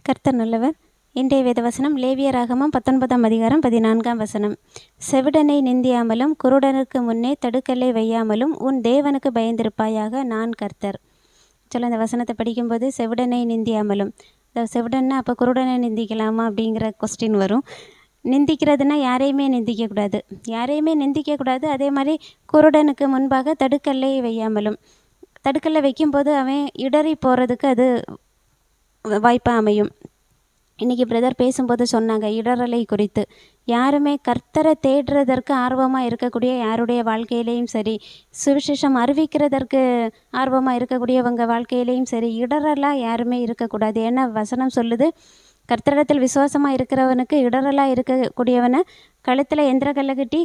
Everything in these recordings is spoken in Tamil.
கர்த்தர் நல்லவர். இன்றைய வேதவசனம் லேவியராகமம் 19ஆம் அதிகாரம் 14ஆம் வசனம். செவிடனை நிந்தியாமலும் குருடனுக்கு முன்னே தடுக்கல்லை வையாமலும் உன் தேவனுக்கு பயந்திருப்பாயாக, நான் கர்த்தர். சொல்ல இந்த வசனத்தை படிக்கும்போது செவிடனை நிந்தியாமலும், செவிடன்னா அப்போ குருடனை நிந்திக்கலாமா அப்படிங்கிற கொஸ்டின் வரும். நிந்திக்கிறதுனா யாரையுமே நிந்திக்கக்கூடாது, யாரையுமே நிந்திக்கக்கூடாது. அதே மாதிரி குருடனுக்கு முன்பாக தடுக்கல்லை வையாமலும், தடுக்கல்லை வைக்கும்போது அவன் இடறி போகிறதுக்கு அது வாய்ப்பாக அமையும். இன்றைக்கி பிரதர் பேசும்போது சொன்னாங்க இடறலை குறித்து. யாருமே கர்த்தரை தேடுறதற்கு ஆர்வமாக இருக்கக்கூடிய யாருடைய வாழ்க்கையிலையும் சரி, சுவிசேஷம் அறிவிக்கிறதற்கு ஆர்வமாக இருக்கக்கூடியவங்க வாழ்க்கையிலையும் சரி, இடறலாக யாருமே இருக்கக்கூடாது. ஏன்னா வசனம் சொல்லுது, கர்த்தரிடத்தில் விசுவாசமாக இருக்கிறவனுக்கு இடறலாக இருக்கக்கூடியவனை கழுத்தில் எந்திரக்கல்லை கட்டி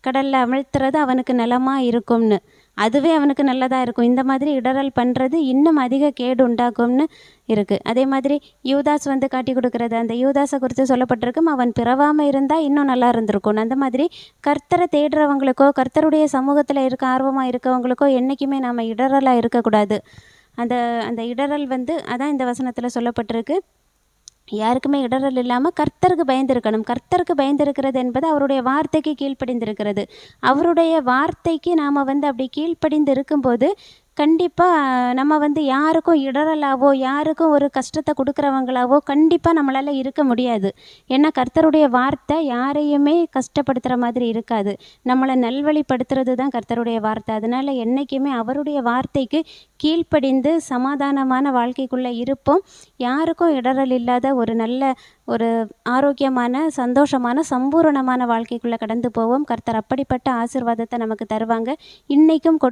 கடலில் அமிழ்த்துறது அவனுக்கு நலமாக இருக்கும்னு. அதுவே அவனுக்கு நல்லதாக இருக்கும். இந்த மாதிரி இடறல் பண்ணுறது இன்னும் அதிக கேடு உண்டாக்கும்னு இருக்குது. அதே மாதிரி யூதாஸ் காட்டி கொடுக்குறது, அந்த யூதாஸை குறித்து சொல்லப்பட்டிருக்கும், அவன் பிறவாமல் இருந்தால் இன்னும் நல்லா இருந்திருக்கும். அந்த மாதிரி கர்த்தரை தேடுறவங்களுக்கோ கர்த்தருடைய சமூகத்தில் இருக்க ஆர்வமாக இருக்கவங்களுக்கோ என்றைக்குமே நாம் இடறலாக இருக்கக்கூடாது. அந்த அந்த இடறல் அதான் இந்த வசனத்தில் சொல்லப்பட்டிருக்கு. யாருக்குமே இடறல் இல்லாமல் கர்த்தருக்கு பயந்திருக்கணும். கர்த்தருக்கு பயந்திருக்கிறது என்பது அவருடைய வார்த்தைக்கு கீழ்ப்படிந்திருக்கிறது. அவருடைய வார்த்தைக்கு நாம் அப்படி கீழ்ப்படிந்து இருக்கும்போது கண்டிப்பாக நம்ம யாருக்கும் இடறலாவோ யாருக்கும் ஒரு கஷ்டத்தை கொடுக்குறவங்களாவோ கண்டிப்பாக நம்மளால் இருக்க முடியாது. ஏன்னா கர்த்தருடைய வார்த்தை யாரையுமே கஷ்டப்படுத்துகிற மாதிரி இருக்காது. நம்மளை நல்வழிப்படுத்துறது தான் கர்த்தருடைய வார்த்தை. அதனால் என்றைக்குமே அவருடைய வார்த்தைக்கு கீழ்ப்படிந்து சமாதானமான வாழ்க்கைக்குள்ளே இருப்போம். யாருக்கும் இடறல் இல்லாத ஒரு நல்ல ஒரு ஆரோக்கியமான சந்தோஷமான சம்பூரணமான வாழ்க்கைக்குள்ளே கடந்து போவோம். கர்த்தர் அப்படிப்பட்ட ஆசீர்வாதத்தை நமக்கு தருவாங்க. இன்றைக்கும்